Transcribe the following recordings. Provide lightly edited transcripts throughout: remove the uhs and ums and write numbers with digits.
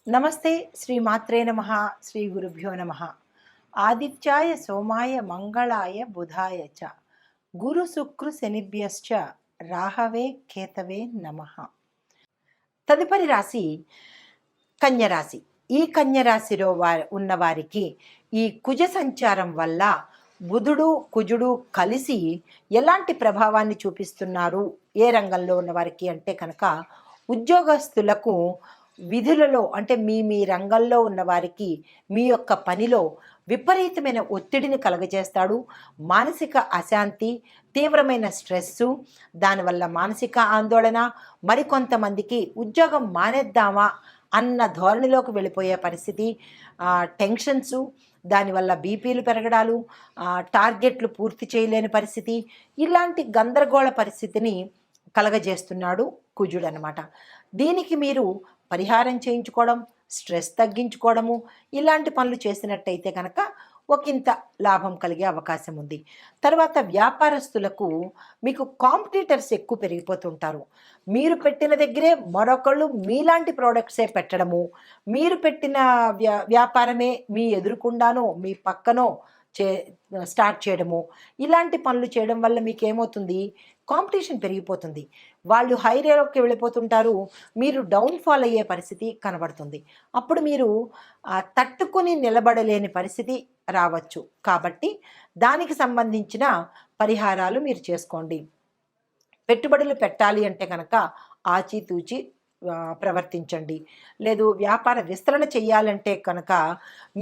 నమస్తే. శ్రీ మాత్రే నమః. శ్రీ గురుభ్యో నమః. ఆదిత్యాయ సోమాయ మంగళాయ బుధాయ చ గురు శుక్ర శనిభ్యశ్చ రాహవే కేతవే నమః. తదుపరి రాశి కన్యరాశి. ఈ కన్యరాశిలో ఉన్నవారికి ఈ కుజ సంచారం వల్ల బుధుడు కుజుడు కలిసి ఎలాంటి ప్రభావాన్ని చూపిస్తున్నారు ఏ రంగంలో ఉన్నవారికి అంటే కనుక ఉద్యోగస్తులకు విధులలో అంటే మీ రంగంలో ఉన్నవారికి మీ యొక్క పనిలో విపరీతమైన ఒత్తిడిని కలగజేస్తాడు. మానసిక అశాంతి, తీవ్రమైన స్ట్రెస్సు, దానివల్ల మానసిక ఆందోళన, మరికొంతమందికి ఉద్యోగం మానేద్దామా అన్న ధోరణిలోకి వెళ్ళిపోయే పరిస్థితి, టెన్షన్సు, దానివల్ల బీపీలు పెరగడాలు, టార్గెట్లు పూర్తి చేయలేని పరిస్థితి, ఇలాంటి గందరగోళ పరిస్థితిని కలగజేస్తున్నాడు కుజుడు అనమాట. దీనికి మీరు పరిహారం చేయించుకోవడం, స్ట్రెస్ తగ్గించుకోవడము, ఇలాంటి పనులు చేసినట్టయితే కనుక ఒకంత లాభం కలిగే అవకాశం ఉంది. తర్వాత వ్యాపారస్తులకు మీకు కాంపిటీటర్స్ ఎక్కువ పెరిగిపోతుంటారు. మీరు పెట్టిన దగ్గరే మరొకళ్ళు మీలాంటి ప్రోడక్ట్సే పెట్టడము, మీరు పెట్టిన వ్యాపారమే మీ ఎదురుకుండానో మీ పక్కనో స్టార్ట్ చేయడము, ఇలాంటి పనులు చేయడం వల్ల మీకు ఏమవుతుంది, కాంపిటీషన్ పెరిగిపోతుంది. వాళ్ళు హైరేలోకి వెళ్ళిపోతుంటారు, మీరు డౌన్ఫాల్ అయ్యే పరిస్థితి కనబడుతుంది. అప్పుడు మీరు తట్టుకుని నిలబడలేని పరిస్థితి రావచ్చు. కాబట్టి దానికి సంబంధించిన పరిహారాలు మీరు చేసుకోండి. పెట్టుబడులు పెట్టాలి అంటే కనుక ఆచితూచి ప్రవర్తించండి. లేదు వ్యాపార విస్తరణ చేయాలంటే కనుక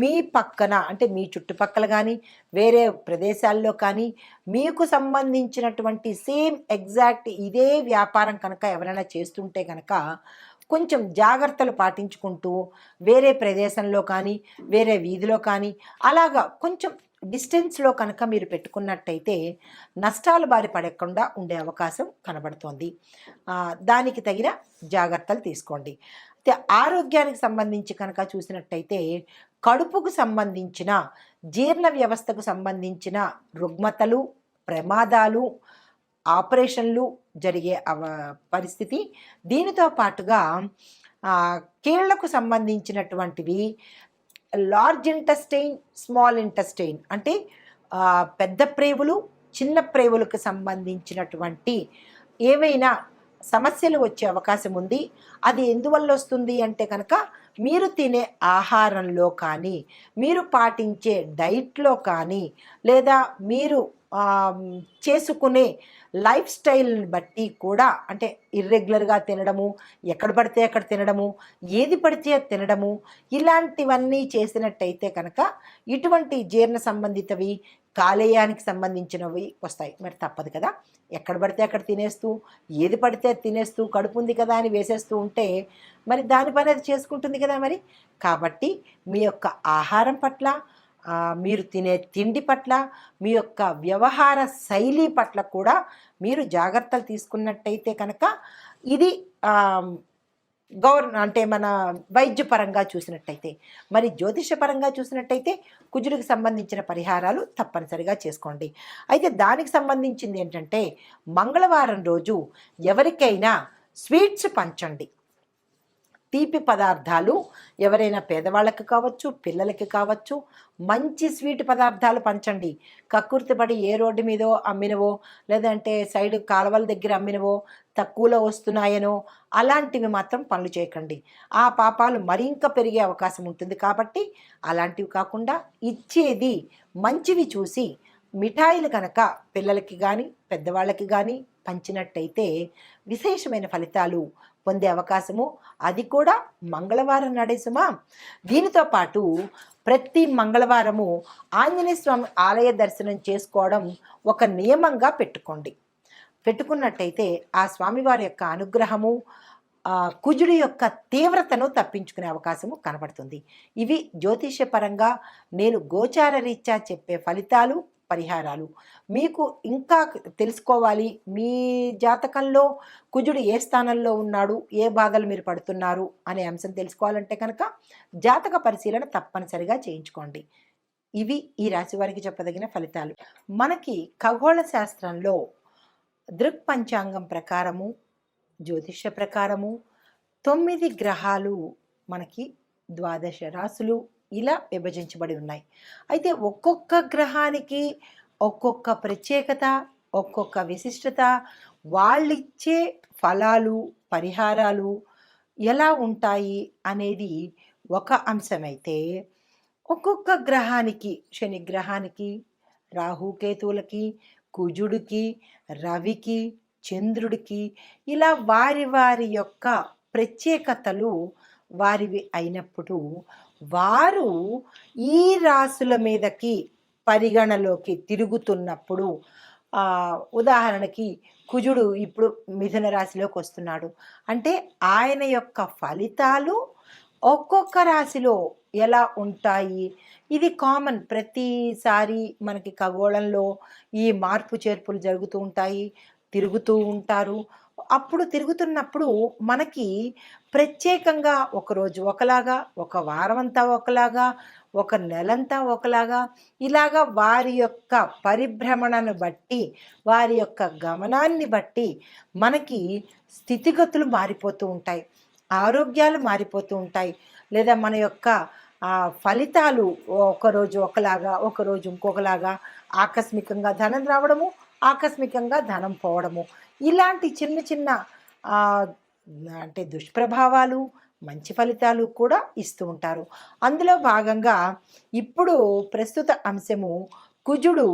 మీ పక్కన అంటే మీ చుట్టుపక్కల కానీ వేరే ప్రదేశాల్లో కానీ మీకు సంబంధించినటువంటి సేమ్ ఎగ్జాక్ట్ ఇదే వ్యాపారం కనుక ఎవరైనా చేస్తుంటే కనుక కొంచెం జాగ్రత్తలు పాటించుకుంటూ వేరే ప్రదేశంలో కానీ వేరే వీధిలో కానీ అలాగా కొంచెం డిస్టెన్స్లో కనుక మీరు పెట్టుకున్నట్టయితే నష్టాలు బారి పడకుండా ఉండే అవకాశం కనబడుతోంది. దానికి తగిన జాగ్రత్తలు తీసుకోండి. అయితే ఆరోగ్యానికి సంబంధించి కనుక చూసినట్టయితే కడుపుకు సంబంధించిన జీర్ణ వ్యవస్థకు సంబంధించిన రుగ్మతలు, ప్రమాదాలు, ఆపరేషన్లు జరిగే పరిస్థితి, దీనితో పాటుగా కీళ్లకు సంబంధించినటువంటివి లార్జ్ ఇంటెస్టైన్, స్మాల్ ఇంటెస్టైన్ అంటే పెద్ద ప్రేవులు, చిన్న ప్రేవులకు సంబంధించినటువంటి ఏవైనా సమస్యలు వచ్చే అవకాశం ఉంది. అది ఎందువల్ల వస్తుంది అంటే కనుక మీరు తినే ఆహారంలో కానీ, మీరు పాటించే డైట్లో కానీ, లేదా మీరు చేసుకునే లైఫ్ స్టైల్ని బట్టి కూడా అంటే ఇర్రెగ్యులర్గా తినడము, ఎక్కడ పడితే అక్కడ తినడము, ఏది పడితే అది తినడము, ఇలాంటివన్నీ చేసినట్టయితే కనుక ఇటువంటి జీర్ణ సంబంధితవి, కాలేయానికి సంబంధించినవి వస్తాయి. మరి తప్పదు కదా, ఎక్కడ పడితే అక్కడ తినేస్తూ, ఏది పడితే అది తినేస్తూ, కడుపు ఉంది కదా అని వేసేస్తూ ఉంటే మరి దాని పని అది చేసుకుంటుంది కదా మరి. కాబట్టి మీ యొక్క ఆహారం పట్ల, మీరు తినే తిండి పట్ల, మీ యొక్క వ్యవహార శైలి పట్ల కూడా మీరు జాగ్రత్తలు తీసుకున్నట్టయితే కనుక ఇది అంటే మన వైద్యపరంగా చూసినట్టయితే, మరి జ్యోతిషపరంగా చూసినట్టయితే కుజుడికి సంబంధించిన పరిహారాలు తప్పనిసరిగా చేసుకోండి. అయితే దానికి సంబంధించింది ఏంటంటే మంగళవారం రోజు ఎవరికైనా స్వీట్స్ పంచండి. తీపి పదార్థాలు ఎవరైనా పేదవాళ్ళకి కావచ్చు, పిల్లలకి కావచ్చు, మంచి స్వీట్ పదార్థాలు పంచండి. కక్కుర్తిపడి ఏ రోడ్డు మీదో అమ్మినవో, లేదంటే సైడ్ కాలువల దగ్గర అమ్మినవో, తక్కువలో వస్తున్నాయనో అలాంటివి మాత్రం పనులు చేయకండి. ఆ పాపాలు మరింక పెరిగే అవకాశం ఉంటుంది. కాబట్టి అలాంటివి కాకుండా ఇచ్చేది మంచివి చూసి మిఠాయిలు కనుక పిల్లలకి కానీ పెద్దవాళ్ళకి కానీ పంచినట్టయితే విశేషమైన ఫలితాలు పొందే అవకాశము, అది కూడా మంగళవారం నాడే సుమా. దీనితో పాటు ప్రతి మంగళవారము ఆంజనేయ స్వామి ఆలయ దర్శనం చేసుకోవడం ఒక నియమంగా పెట్టుకున్నట్టయితే ఆ స్వామివారి యొక్క అనుగ్రహము, కుజుడి యొక్క తీవ్రతను తప్పించుకునే అవకాశము కనబడుతుంది. ఇవి జ్యోతిష్యపరంగా నేను గోచార రీత్యా చెప్పే ఫలితాలు, పరిహారాలు. మీకు ఇంకా తెలుసుకోవాలి, మీ జాతకంలో కుజుడు ఏ స్థానంలో ఉన్నాడు, ఏ బాధలు మీరు పడుతున్నారు అనే అంశం తెలుసుకోవాలంటే కనుక జాతక పరిశీలన తప్పనిసరిగా చేయించుకోండి. ఇవి ఈ రాశి వారికి చెప్పదగిన ఫలితాలు. మనకి ఖగోళ శాస్త్రంలో దృక్పంచాంగం ప్రకారము, జ్యోతిష్య ప్రకారము 9 గ్రహాలు మనకి ద్వాదశ రాసులు ఇలా విభజించబడి ఉన్నాయి. అయితే ఒక్కొక్క గ్రహానికి ఒక్కొక్క ప్రత్యేకత, ఒక్కొక్క విశిష్టత, వాళ్ళిచ్చే ఫలాలు, పరిహారాలు ఎలా ఉంటాయి అనేది ఒక అంశమైతే, ఒక్కొక్క గ్రహానికి శని గ్రహానికి, రాహుకేతువులకి, కుజుడికి, రవికి, చంద్రుడికి ఇలా వారి వారి యొక్క ప్రత్యేకతలు వారివి అయినప్పుడు వారు ఈ రాసుల మీదకి పరిగణలోకి తిరుగుతున్నప్పుడు ఉదాహరణకి కుజుడు ఇప్పుడు మిథున రాశిలోకి వస్తున్నాడు అంటే ఆయన యొక్క ఫలితాలు ఒక్కొక్క రాశిలో ఎలా ఉంటాయి. ఇది కామన్, ప్రతిసారి మనకి ఖగోళంలో ఈ మార్పు చేర్పులు జరుగుతూ ఉంటాయి, తిరుగుతూ ఉంటారు. అప్పుడు తిరుగుతున్నప్పుడు మనకి ప్రత్యేకంగా ఒకరోజు ఒకలాగా, ఒక వారం అంతా ఒకలాగా, ఒక నెలంతా ఒకలాగా, ఇలాగా వారి యొక్క పరిభ్రమణను బట్టి, వారి యొక్క గమనాన్ని బట్టి మనకి స్థితిగతులు మారిపోతూ ఉంటాయి, ఆరోగ్యాలు మారిపోతూ ఉంటాయి. లేదా మన యొక్క ఫలితాలు ఒకరోజు ఒకలాగా, ఒకరోజు ఇంకొకలాగా, ఆకస్మికంగా ధనం రావడము, ఆకస్మికంగా ధనం పోవడము, ఇలాంటి చిన్న చిన్న అంటే దుష్ప్రభావాలు, మంచి ఫలితాలు కూడా ఇస్తూ ఉంటారు. అందులో భాగంగా ఇప్పుడు ప్రస్తుత అంశము కుజుడు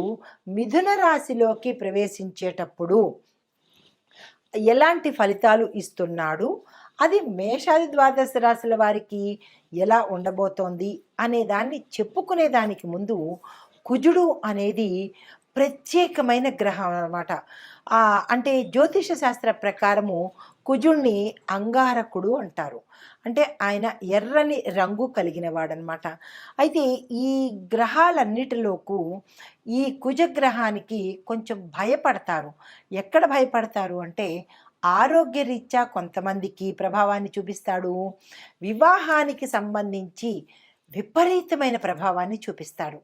మిథున రాశిలోకి ప్రవేశించేటప్పుడు ఎలాంటి ఫలితాలు ఇస్తున్నాడు, అది మేషాది ద్వాదశ రాశుల వారికి ఎలా ఉండబోతోంది అనే దాన్ని చెప్పుకునేదానికి ముందు కుజుడు అనేది ప్రత్యేకమైన గ్రహం అన్నమాట. అంటే జ్యోతిష శాస్త్ర ప్రకారము కుజుణ్ణి అంగారకుడు అంటారు. అంటే ఆయన ఎర్రని రంగు కలిగిన వాడనమాట. అయితే ఈ గ్రహాలన్నిటిలోకు ఈ కుజగ్రహానికి కొంచెం భయపడతారు. ఎక్కడ భయపడతారు అంటే ఆరోగ్యరీత్యా కొంతమందికి ప్రభావాన్ని చూపిస్తాడు, వివాహానికి సంబంధించి విపరీతమైన ప్రభావాన్ని చూపిస్తాడు.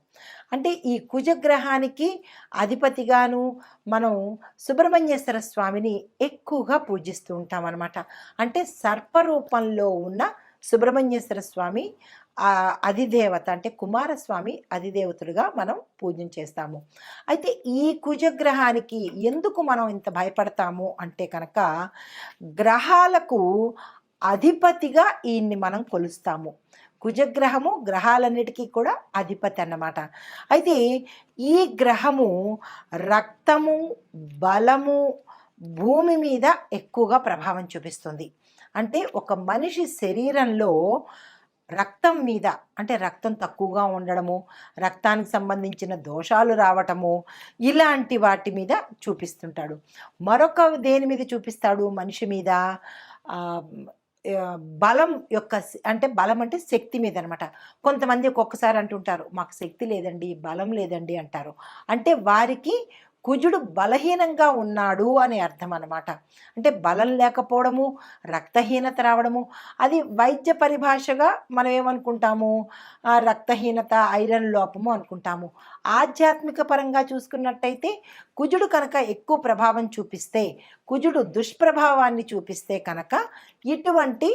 అంటే ఈ కుజగ్రహానికి అధిపతిగాను మనం సుబ్రహ్మణ్యేశ్వర స్వామిని ఎక్కువగా పూజిస్తూ ఉంటాం అన్నమాట. అంటే సర్పరూపంలో ఉన్న సుబ్రహ్మణ్యేశ్వర స్వామి అధిదేవత, అంటే కుమారస్వామి అధిదేవతలుగా మనం పూజన చేస్తాము. అయితే ఈ కుజగ్రహానికి ఎందుకు మనం ఇంత భయపడతాము అంటే కనుక గ్రహాలకు అధిపతిగా ఈయన్ని మనం కొలుస్తాము. కుజగ్రహము గ్రహాలన్నిటికీ కూడా అధిపతి అన్నమాట. అయితే ఈ గ్రహము రక్తము, బలము, భూమి మీద ఎక్కువగా ప్రభావం చూపిస్తుంది. అంటే ఒక మనిషి శరీరంలో రక్తం మీద, అంటే రక్తం తక్కువగా ఉండడము, రక్తానికి సంబంధించిన దోషాలు రావటము, ఇలాంటి వాటి మీద చూపిస్తుంటాడు. మరొక దేని మీద చూపిస్తాడు మనిషి మీద, బలం యొక్క, అంటే బలం అంటే శక్తి మీద అనమాట. కొంతమంది ఒక్కొక్కసారి అంటుంటారు మాకు శక్తి లేదండి, బలం లేదండి అంటారు. అంటే వారికి కుజుడు బలహీనంగా ఉన్నాడు అని అర్థం అన్నమాట. అంటే బలం లేకపోవడము, రక్తహీనత రావడము, అది వైద్య పరిభాషగా మనం ఏమనుకుంటాము, రక్తహీనత, ఐరన్ లోపము అనుకుంటాము. ఆధ్యాత్మిక పరంగా చూసుకున్నట్టయితే కుజుడు కనుక ఎక్కువ ప్రభావం చూపిస్తే, కుజుడు దుష్ప్రభావాన్ని చూపిస్తే కనుక ఇటువంటి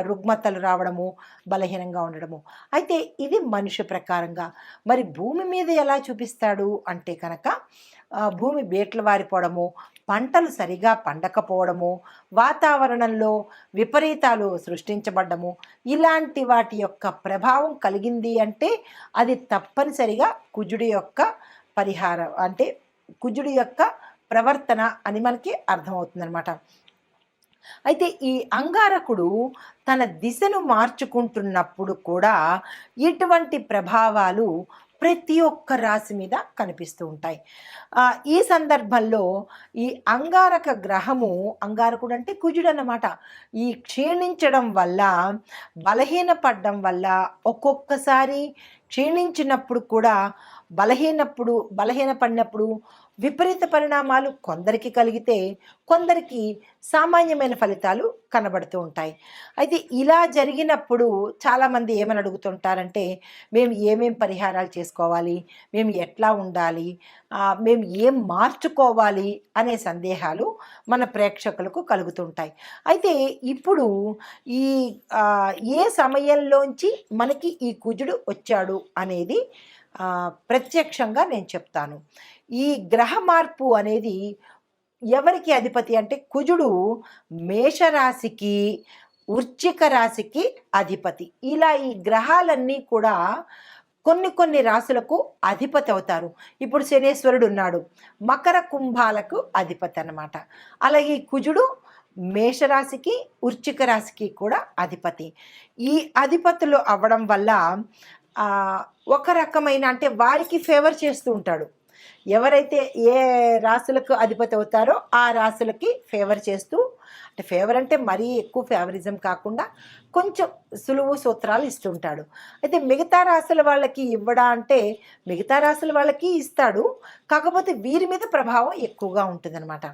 రుగ్మతలు రావడము, బలహీనంగా ఉండడము. అయితే ఇది మనిషి ప్రకారంగా. మరి భూమి మీద ఎలా చూపిస్తాడు అంటే కనుక భూమి బేట్లు వారిపోవడము, పంటలు సరిగా పండకపోవడము, వాతావరణంలో విపరీతాలు సృష్టించబడ్డము, ఇలాంటి వాటి యొక్క ప్రభావం కలిగింది అంటే అది తప్పనిసరిగా కుజుడి యొక్క పరిహారం, అంటే కుజుడి యొక్క ప్రవర్తన అని మనకి అర్థమవుతుందన్నమాట. అయితే ఈ అంగారకుడు తన దిశను మార్చుకుంటున్నప్పుడు కూడా ఇటువంటి ప్రభావాలు ప్రతి ఒక్క రాశి మీద కనిపిస్తూ ఉంటాయి. ఈ సందర్భంలో ఈ అంగారక గ్రహము, అంగారకుడు అంటే కుజుడు అన్నమాట, ఈ క్షీణించడం వల్ల, బలహీనపడడం వల్ల, ఒక్కొక్కసారి క్షీణించినప్పుడు కూడా బలహీనపడినప్పుడు విపరీత పరిణామాలు కొందరికి కలిగితే కొందరికి సామాన్యమైన ఫలితాలు కనబడుతూ ఉంటాయి. అయితే ఇలా జరిగినప్పుడు చాలామంది ఏమని అడుగుతుంటారంటే, మేము ఏమేం పరిహారాలు చేసుకోవాలి, మేము ఎట్లా ఉండాలి, మేము ఏం మార్చుకోవాలి అనే సందేహాలు మన ప్రేక్షకులకు కలుగుతుంటాయి. అయితే ఇప్పుడు ఈ ఏ సమయంలోంచి మనకి ఈ కుజుడు వచ్చాడు అనేది ప్రత్యక్షంగా నేను చెప్తాను. ఈ గ్రహ మార్పు అనేది ఎవరికి అధిపతి అంటే, కుజుడు మేషరాశికి, వృశ్చిక రాశికి అధిపతి. ఇలా ఈ గ్రహాలన్నీ కూడా కొన్ని కొన్ని రాశులకు అధిపతి అవుతారు. ఇప్పుడు శనేశ్వరుడు ఉన్నాడు, మకర కుంభాలకు అధిపతి అన్నమాట. అలాగే కుజుడు మేషరాశికి, వృశ్చిక రాశికి కూడా అధిపతి. ఈ అధిపతులు అవ్వడం వల్ల ఒక రకమైన అంటే వారికి ఫేవర్ చేస్తూ ఉంటాడు. ఎవరైతే ఏ రాశులకు అధిపతి అవుతారో ఆ రాశులకి ఫేవర్ చేస్తూ, అంటే ఫేవర్ అంటే మరీ ఎక్కువ ఫేవరిజం కాకుండా కొంచెం సులువు సూత్రాలు ఇస్తుంటాడు. అయితే మిగతా రాశుల వాళ్ళకి ఇవ్వడా అంటే మిగతా రాశుల వాళ్ళకి ఇస్తాడు, కాకపోతే వీరి మీద ప్రభావం ఎక్కువగా ఉంటుందన్నమాట.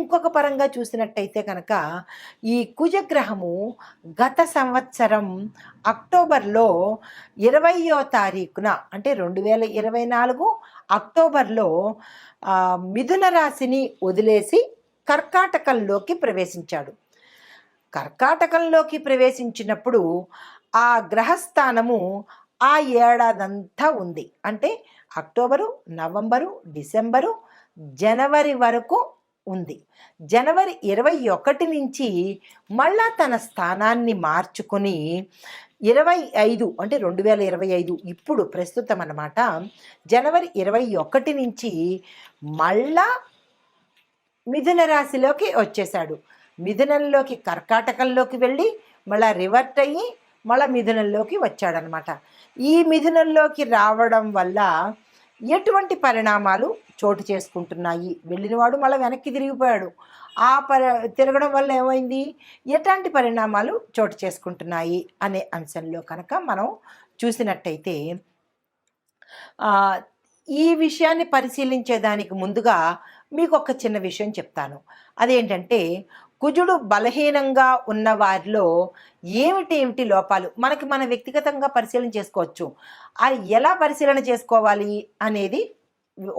ఇంకొక పరంగా చూసినట్టయితే కనుక ఈ కుజగ్రహము గత సంవత్సరం అక్టోబర్లో 20వ తారీఖున అంటే 2024 అక్టోబర్లో మిథున రాశిని వదిలేసి కర్కాటకంలోకి ప్రవేశించాడు. కర్కాటకంలోకి ప్రవేశించినప్పుడు ఆ గ్రహస్థానము ఆ ఏడాదంతా ఉంది. అంటే అక్టోబరు, నవంబరు, డిసెంబరు, జనవరి వరకు ఉంది. జనవరి 21 నుంచి మళ్ళా తన స్థానాన్ని మార్చుకొని 25 అంటే 2025 ఇప్పుడు ప్రస్తుతం అన్నమాట, జనవరి 21 నుంచి మళ్ళా మిథున రాశిలోకి వచ్చేసాడు. మిథునంలోకి కర్కాటకంలోకి వెళ్ళి మళ్ళా రివర్ట్ అయ్యి మళ్ళీ మిథునంలోకి వచ్చాడనమాట. ఈ మిథునంలోకి రావడం వల్ల ఎటువంటి పరిణామాలు చోటు చేసుకుంటున్నాయి, వెళ్ళినవాడు మళ్ళీ వెనక్కి తిరిగిపోయాడు. తిరగడం వల్ల ఏమైంది, ఎట్లాంటి పరిణామాలు చోటు చేసుకుంటున్నాయి అనే అంశంలో కనుక మనం చూసినట్టయితే, ఈ విషయాన్ని పరిశీలించేదానికి ముందుగా మీకు ఒక చిన్న విషయం చెప్తాను. అదేంటంటే, కుజుడు బలహీనంగా ఉన్న వారిలో ఏమిటి లోపాలు మనకి మన వ్యక్తిగతంగా పరిశీలన చేసుకోవచ్చు. అది ఎలా పరిశీలన చేసుకోవాలి అనేది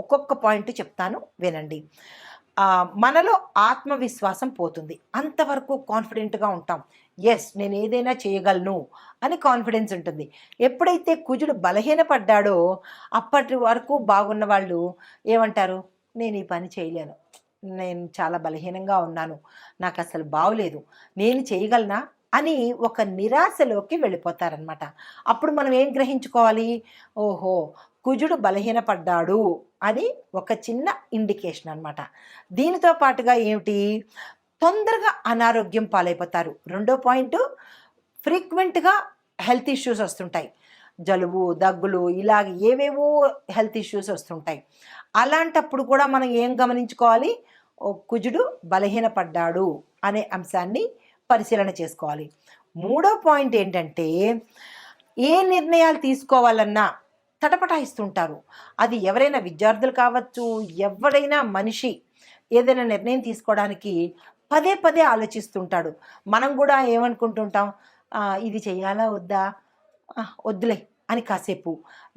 ఒక్కొక్క పాయింట్ చెప్తాను, వినండి. మనలో ఆత్మవిశ్వాసం పోతుంది. అంతవరకు కాన్ఫిడెంట్గా ఉంటాం. ఎస్, నేను ఏదైనా చేయగలను అని కాన్ఫిడెన్స్ ఉంటుంది. ఎప్పుడైతే కుజుడు బలహీనపడ్డాడో అప్పటి వరకు బాగున్న వాళ్ళు ఏమంటారు, నేను ఈ పని చేయలేను, నేను చాలా బలహీనంగా ఉన్నాను, నాకు అసలు బాగోలేదు, నేను చేయగలనా అని ఒక నిరాశలోకి వెళ్ళిపోతారనమాట. అప్పుడు మనం ఏం గ్రహించుకోవాలి, ఓహో కుజుడు బలహీనపడ్డాడు అని ఒక చిన్న ఇండికేషన్ అనమాట. దీనితో పాటుగా ఏమిటి, తొందరగా అనారోగ్యం పాలైపోతారు. రెండో పాయింట్, ఫ్రీక్వెంట్గా హెల్త్ ఇష్యూస్ వస్తుంటాయి. జలుబు, దగ్గులు, ఇలాగ ఏవేవో హెల్త్ ఇష్యూస్ వస్తుంటాయి. అలాంటప్పుడు కూడా మనం ఏం గమనించుకోవాలి, కుజుడు బలహీనపడ్డాడు అనే అంశాన్ని పరిశీలన చేసుకోవాలి. మూడో పాయింట్ ఏంటంటే, ఏ నిర్ణయాలు తీసుకోవాలన్నా తటపటాయిస్తుంటారు. అది ఎవరైనా విద్యార్థులు కావచ్చు, ఎవరైనా మనిషి ఏదైనా నిర్ణయం తీసుకోవడానికి పదే పదే ఆలోచిస్తుంటాడు. మనం కూడా ఏమనుకుంటుంటాం, ఇది చెయ్యాలా వద్దా, వద్దులే అని కాసేపు,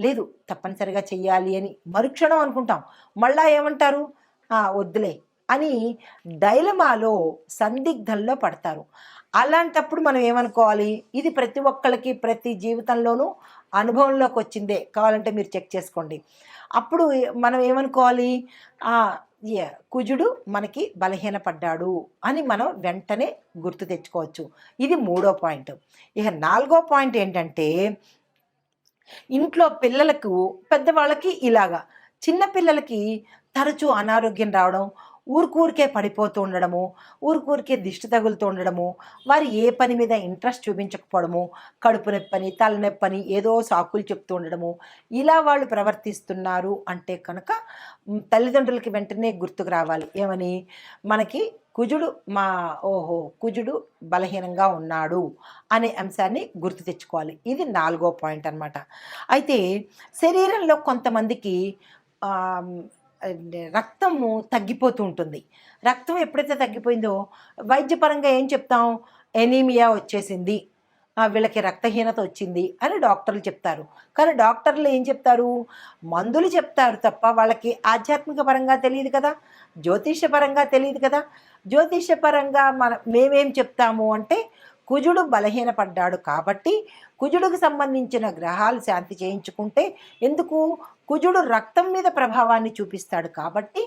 లేదు తప్పనిసరిగా చెయ్యాలి అని మరుక్షణం అనుకుంటాం. మళ్ళా ఏమంటారు, వద్దులే అని డైలమాలో, సందిగ్ధంలో పడతారు. అలాంటప్పుడు మనం ఏమనుకోవాలి, ఇది ప్రతి ఒక్కళ్ళకి ప్రతి జీవితంలోనూ అనుభవంలోకి వచ్చిందే, కావాలంటే మీరు చెక్ చేసుకోండి. అప్పుడు మనం ఏమనుకోవాలి, కుజుడు మనకి బలహీనపడ్డాడు అని మనం వెంటనే గుర్తు తెచ్చుకోవచ్చు. ఇది మూడో పాయింట్. ఇక నాలుగో పాయింట్ ఏంటంటే, ఇంట్లో పిల్లలకు, పెద్దవాళ్ళకి ఇలాగా, చిన్న పిల్లలకి తరచూ అనారోగ్యం రావడం, ఊరికే పడిపోతూ ఉండడము, ఊరికే దిష్టి తగులుతూ ఉండడము, వారు ఏ పని మీద ఇంట్రెస్ట్ చూపించకపోవడము, కడుపు నొప్పని, తలనొప్పని ఏదో సాకులు చెప్తూ ఉండడము, ఇలా వాళ్ళు ప్రవర్తిస్తున్నారు అంటే కనుక తల్లిదండ్రులకి వెంటనే గుర్తుకు రావాలి, ఏమని, మనకి కుజుడు కుజుడు బలహీనంగా ఉన్నాడు అనే అంశాన్ని గుర్తు తెచ్చుకోవాలి. ఇది నాలుగో పాయింట్ అన్నమాట. అయితే శరీరంలో కొంతమందికి రక్తము తగ్గిపోతూ ఉంటుంది. రక్తం ఎప్పుడైతే తగ్గిపోయిందో వైద్యపరంగా ఏం చెప్తాం? ఎనీమియా వచ్చేసింది, వీళ్ళకి రక్తహీనత వచ్చింది అని డాక్టర్లు చెప్తారు. కానీ డాక్టర్లు ఏం చెప్తారు? మందులు చెప్తారు తప్ప వాళ్ళకి ఆధ్యాత్మిక పరంగా తెలియదు కదా, జ్యోతిష్యపరంగా తెలియదు కదా. జ్యోతిష్యపరంగా మేమేం చెప్తాము అంటే, కుజుడు బలహీనపడ్డాడు కాబట్టి కుజుడికి సంబంధించిన గ్రహాలు శాంతి చేయించుకుంటే, ఎందుకు? కుజుడు రక్తం మీద ప్రభావాన్ని చూపిస్తాడు కాబట్టి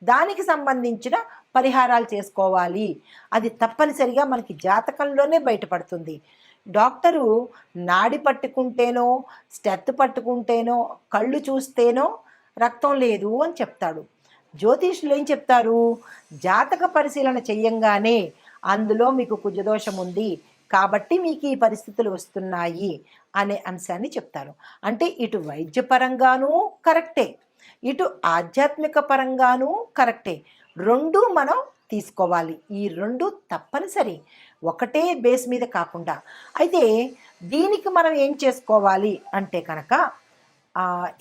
దానికి సంబంధించిన పరిహారాలు చేసుకోవాలి. అది తప్పనిసరిగా మనకి జాతకంలోనే బయటపడుతుంది. డాక్టరు నాడి పట్టుకుంటేనో, స్టెత్ పట్టుకుంటేనో, కళ్ళు చూస్తేనో రక్తం లేదు అని చెప్తాడు. జ్యోతిష్యులు ఏం చెప్తారు? జాతక పరిశీలన చెయ్యంగానే అందులో మీకు కుజదోషం ఉంది కాబట్టి మీకు ఈ పరిస్థితులు వస్తున్నాయి అనే అంశాన్ని చెప్తారు. అంటే ఇటు వైద్యపరంగానూ కరెక్టే, ఇటు ఆధ్యాత్మిక పరంగానూ కరెక్టే. రెండు మనం తీసుకోవాలి. ఈ రెండు తప్పనిసరి, ఒకటే బేస్ మీద కాకుండా. అయితే దీనికి మనం ఏం చేసుకోవాలి అంటే కనుక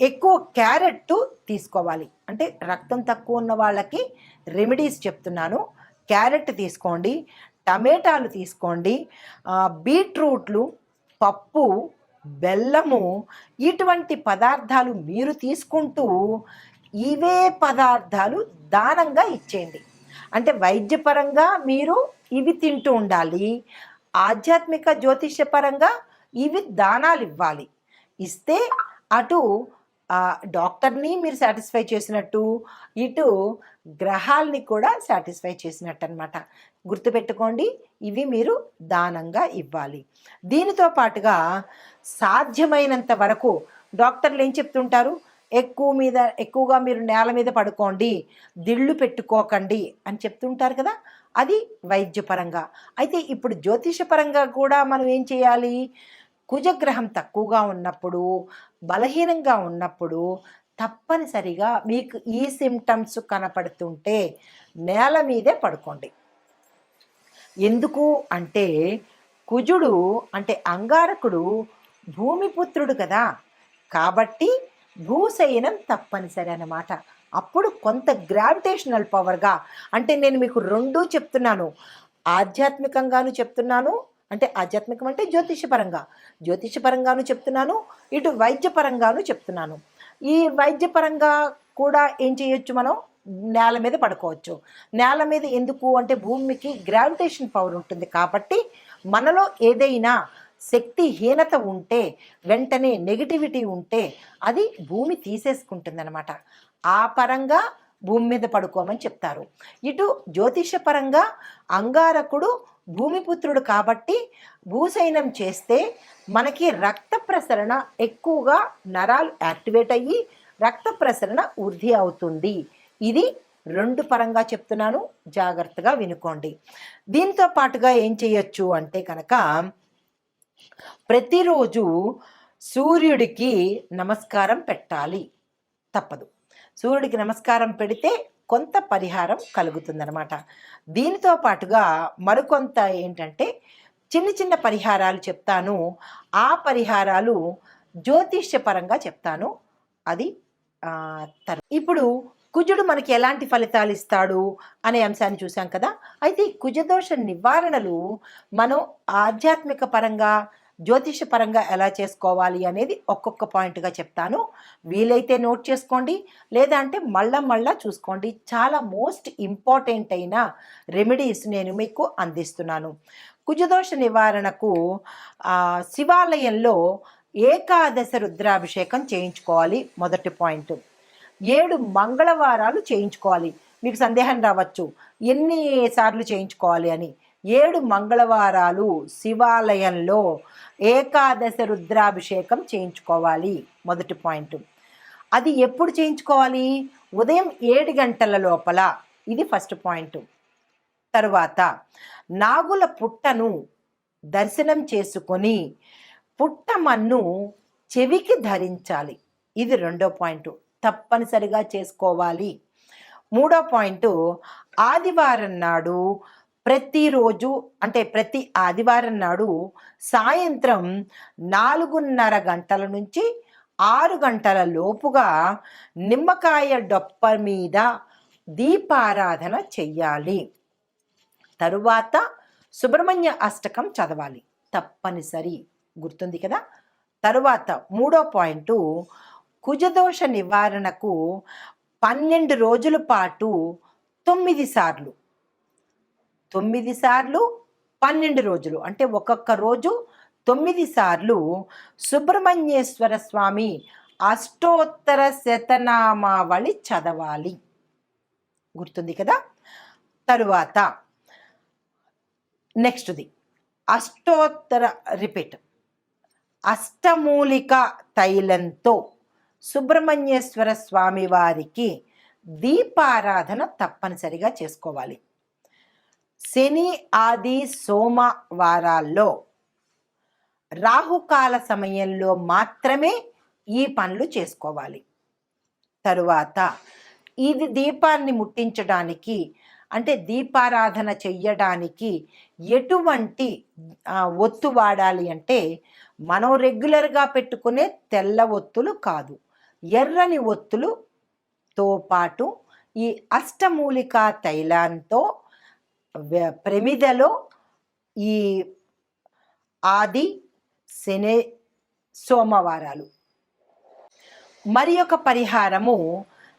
ఎక్కువ క్యారెట్ తీసుకోవాలి. అంటే రక్తం తక్కువ ఉన్న వాళ్ళకి రెమెడీస్ చెప్తున్నాను. క్యారెట్ తీసుకోండి, టమేటాలు తీసుకోండి, బీట్రూట్లు, పప్పు, బెల్లము, ఇటువంటి పదార్థాలు మీరు తీసుకుంటూ ఇవే పదార్థాలు దానంగా ఇచ్చేయండి. అంటే వైద్యపరంగా మీరు ఇవి తింటూ ఉండాలి, ఆధ్యాత్మిక జ్యోతిష్యపరంగా ఇవి దానాలు ఇవ్వాలి. ఇస్తే అటు డాక్టర్ని మీరు సాటిస్ఫై చేసినట్టు, ఇటు గ్రహాలని కూడా సాటిస్ఫై చేసినట్టు అనమాట. గుర్తుపెట్టుకోండి, ఇవి మీరు దానంగా ఇవ్వాలి. దీనితో పాటుగా సాధ్యమైనంత వరకు డాక్టర్లు ఏం చెప్తుంటారు? ఎక్కువగా మీరు నేల మీద పడుకోండి, దిళ్ళు పెట్టుకోకండి అని చెప్తుంటారు కదా. అది వైద్యపరంగా. అయితే ఇప్పుడు జ్యోతిషపరంగా కూడా మనం ఏం చేయాలి? కుజగ్రహం తక్కువగా ఉన్నప్పుడు, బలహీనంగా ఉన్నప్పుడు తప్పనిసరిగా మీకు ఈ సిమ్టమ్స్ కనపడుతుంటే నేల మీదే పడుకోండి. ఎందుకు అంటే కుజుడు అంటే అంగారకుడు భూమిపుత్రుడు కదా, కాబట్టి భూశయనం తప్పనిసరి అన్నమాట. అప్పుడు కొంత గ్రావిటేషనల్ పవర్గా, అంటే నేను మీకు రెండూ చెప్తున్నాను, ఆధ్యాత్మికంగాను చెప్తున్నాను, అంటే ఆధ్యాత్మికం అంటే జ్యోతిషపరంగాను చెప్తున్నాను, ఇటు వైద్యపరంగాను చెప్తున్నాను. ఈ వైద్యపరంగా కూడా ఏం చేయొచ్చు? మనం నేల మీద పడుకోవచ్చు. నేల మీద ఎందుకు అంటే భూమికి గ్రావిటేషన్ పవర్ ఉంటుంది కాబట్టి మనలో ఏదైనా శక్తిహీనత ఉంటే, వెంటనే నెగిటివిటీ ఉంటే అది భూమి తీసేసుకుంటుంది అనమాట. ఆ పరంగా భూమి మీద పడుకోమని చెప్తారు. ఇటు జ్యోతిషపరంగా అంగారకుడు భూమిపుత్రుడు కాబట్టి భూశయనం చేస్తే మనకి రక్త ప్రసరణ ఎక్కువగా, నరాలు యాక్టివేట్ అయ్యి రక్త ప్రసరణ వృద్ధి అవుతుంది. ఇది రెండు పరంగా చెప్తున్నాను, జాగ్రత్తగా వినుకోండి. దీంతో పాటుగా ఏం చేయొచ్చు అంటే కనుక ప్రతిరోజు సూర్యుడికి నమస్కారం పెట్టాలి, తప్పదు. సూర్యుడికి నమస్కారం పెడితే కొంత పరిహారం కలుగుతుందన్నమాట. దీనితో పాటుగా మరికొంత ఏంటంటే చిన్న చిన్న పరిహారాలు చెప్తాను. ఆ పరిహారాలు జ్యోతిష్యపరంగా చెప్తాను. అది ఇప్పుడు కుజుడు మనకి ఎలాంటి ఫలితాలు ఇస్తాడు అనే అంశాన్ని చూసాం కదా. అయితే ఈ కుజదోష నివారణలు మనం ఆధ్యాత్మిక పరంగా, జ్యోతిష పరంగా ఎలా చేసుకోవాలి అనేది ఒక్కొక్క పాయింట్గా చెప్తాను. వీలైతే నోట్ చేసుకోండి, లేదా అంటే మళ్ళా చూసుకోండి. చాలా మోస్ట్ ఇంపార్టెంట్ అయిన రెమెడీస్ నేను మీకు అందిస్తున్నాను. కుజదోష నివారణకు శివాలయంలో ఏకాదశ రుద్రాభిషేకం చేయించుకోవాలి. మొదటి పాయింట్. 7 మంగళవారాలు చేయించుకోవాలి. మీకు సందేహం రావచ్చు ఎన్నిసార్లు చేయించుకోవాలి అని. 7 మంగళవారాలు శివాలయంలో ఏకాదశ రుద్రాభిషేకం చేయించుకోవాలి. మొదటి పాయింట్. అది ఎప్పుడు చేయించుకోవాలి? ఉదయం 7 గంటల లోపల. ఇది ఫస్ట్ పాయింట్. తరువాత నాగుల పుట్టను దర్శనం చేసుకొని పుట్టమన్ను చెవికి ధరించాలి. ఇది రెండో పాయింట్, తప్పనిసరిగా చేసుకోవాలి. మూడో పాయింట్, ఆదివారం నాడు ప్రతిరోజు అంటే ప్రతి ఆదివారం నాడు సాయంత్రం 4:30 గంటల నుంచి 6 గంటల లోపుగా నిమ్మకాయ డొప్ప మీద దీపారాధన చెయ్యాలి. తరువాత సుబ్రహ్మణ్య అష్టకం చదవాలి, తప్పనిసరి. గుర్తుంది కదా. తరువాత 3వ పాయింట్, కుజదోష నివారణకు 12 రోజుల పాటు 9 సార్లు 12 రోజులు అంటే ఒక్కొక్క రోజు 9 సార్లు సుబ్రహ్మణ్యేశ్వర స్వామి అష్టోత్తర శతనామావళి చదవాలి. గుర్తుంది కదా. తరువాత నెక్స్ట్ది అష్టోత్తర రిపీట్ అష్టమూలిక తైలంతో సుబ్రహ్మణ్యేశ్వర స్వామి వారికి దీపారాధన తప్పనిసరిగా చేసుకోవాలి. శని, ఆది, సోమవారాల్లో రాహుకాల సమయంలో మాత్రమే ఈ పనులు చేసుకోవాలి. తరువాత ఇది దీపాన్ని ముట్టించడానికి అంటే దీపారాధన చెయ్యడానికి ఎటువంటి ఒత్తు వాడాలి అంటే మనం రెగ్యులర్గా పెట్టుకునే తెల్ల ఒత్తులు కాదు, ఎర్రని ఒత్తులుతో పాటు ఈ అష్టమూలికా తైలంతో ప్రమిదలో ఈ ఆది, శని, సోమవారాలు. మరి ఒక పరిహారము,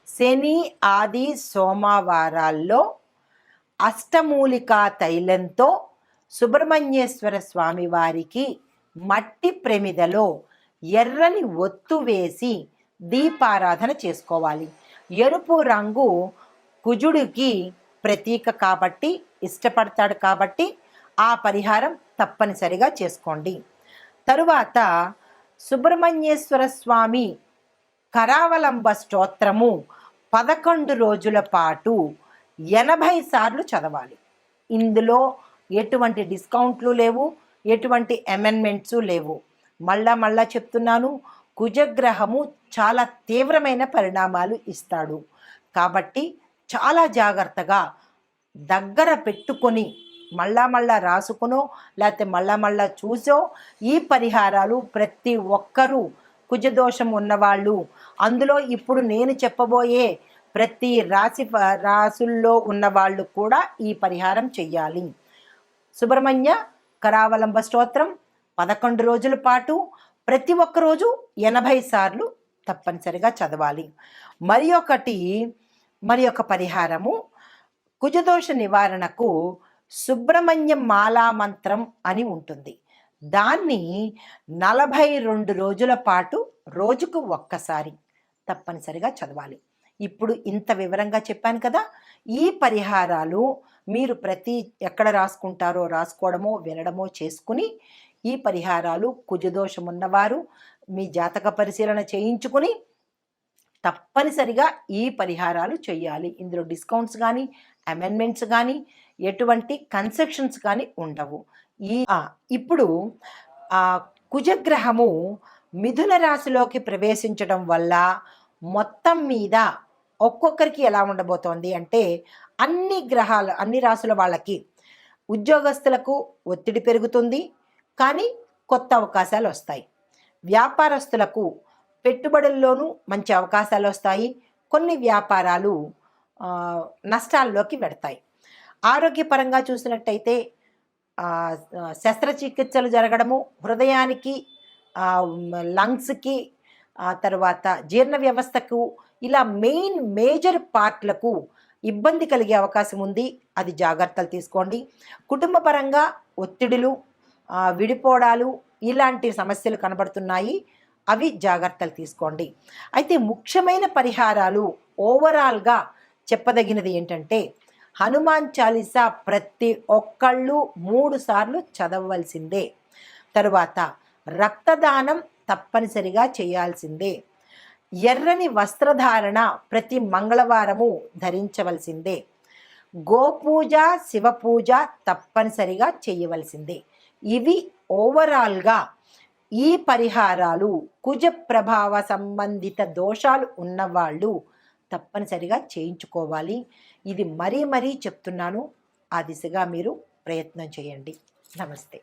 శని, ఆది, సోమవారాల్లో అష్టమూలికా తైలంతో సుబ్రహ్మణ్యేశ్వర స్వామి వారికి మట్టి ప్రమిదలో ఎర్రని ఒత్తు వేసి దీపారాధన చేసుకోవాలి. ఎరుపు రంగు కుజుడికి ప్రతీక కాబట్టి, ఇష్టపడతాడు కాబట్టి ఆ పరిహారం తప్పనిసరిగా చేసుకోండి. తరువాత సుబ్రహ్మణ్యేశ్వర స్వామి కరావలంబ స్తోత్రము 11 రోజుల పాటు 80 సార్లు చదవాలి. ఇందులో ఎటువంటి డిస్కౌంట్లు లేవు, ఎటువంటి అమెండ్మెంట్స్ లేవు. మళ్ళా చెప్తున్నాను, కుజగ్రహము చాలా తీవ్రమైన పరిణామాలు ఇస్తాడు కాబట్టి చాలా జాగ్రత్తగా దగ్గర పెట్టుకొని మళ్ళా రాసుకునో లేకపోతే మళ్ళా చూసో ఈ పరిహారాలు ప్రతి ఒక్కరూ, కుజదోషం ఉన్నవాళ్ళు, అందులో ఇప్పుడు నేను చెప్పబోయే ప్రతి రాసుల్లో ఉన్నవాళ్ళు కూడా ఈ పరిహారం చెయ్యాలి. సుబ్రహ్మణ్య కరావలంబ స్తోత్రం 11 రోజుల పాటు ప్రతి ఒక్క రోజు 80 సార్లు తప్పనిసరిగా చదవాలి. మరి ఒక పరిహారము, కుజదోష నివారణకు సుబ్రహ్మణ్య మాలా మంత్రం అని ఉంటుంది. దాన్ని 42 రోజుల పాటు రోజుకు ఒక్కసారి తప్పనిసరిగా చదవాలి. ఇప్పుడు ఇంత వివరంగా చెప్పాను కదా. ఈ పరిహారాలు మీరు ఎక్కడ రాసుకుంటారో రాసుకోవడమో వినడమో చేసుకుని ఈ పరిహారాలు కుజదోషం ఉన్నవారు మీ జాతక పరిశీలన చేయించుకుని తప్పనిసరిగా ఈ పరిహారాలు చేయాలి. ఇందులో డిస్కౌంట్స్ కానీ అమెండ్మెంట్స్ కానీ ఎటువంటి కన్సెషన్స్ కానీ ఉండవు. ఇప్పుడు కుజగ్రహము మిథున రాశిలోకి ప్రవేశించడం వల్ల మొత్తం మీద ఒక్కొక్కరికి ఎలా ఉండబోతోంది అంటే, అన్ని రాశుల వాళ్ళకి ఉద్యోగస్తులకు ఒత్తిడి పెరుగుతుంది కానీ కొత్త అవకాశాలు వస్తాయి. వ్యాపారస్తులకు పెట్టుబడుల్లోనూ మంచి అవకాశాలు వస్తాయి. కొన్ని వ్యాపారాలు నష్టాల్లోకి వెడతాయి. ఆరోగ్యపరంగా చూసినట్టయితే శస్త్రచికిత్సలు జరగడము, హృదయానికి, లంగ్స్కి, తర్వాత జీర్ణ వ్యవస్థకు, ఇలా మేజర్ పార్ట్లకు ఇబ్బంది కలిగే అవకాశం ఉంది. అది జాగ్రత్తలు తీసుకోండి. కుటుంబ పరంగా ఒత్తిడులు, విడిపోవడాలు ఇలాంటి సమస్యలు కనబడుతున్నాయి. అవి జాగ్రత్తలు తీసుకోండి. అయితే ముఖ్యమైన పరిహారాలు ఓవరాల్గా చెప్పదగినది ఏంటంటే, హనుమాన్ చాలీసా ప్రతి ఒక్కళ్ళు 3 సార్లు చదవవలసిందే. తరువాత రక్తదానం తప్పనిసరిగా చేయాల్సిందే. ఎర్రని వస్త్రధారణ ప్రతి మంగళవారము ధరించవలసిందే. గోపూజ, శివపూజ తప్పనిసరిగా చేయవలసిందే. ఇవి ఓవరాల్గా ఈ పరిహారాలు కుజ ప్రభావ సంబంధిత దోషాలు ఉన్నవాళ్ళు తప్పనిసరిగా చేయించుకోవాలి. ఇది మరీ చెప్తున్నాను. ఆ దిశగా మీరు ప్రయత్నం చేయండి. నమస్తే.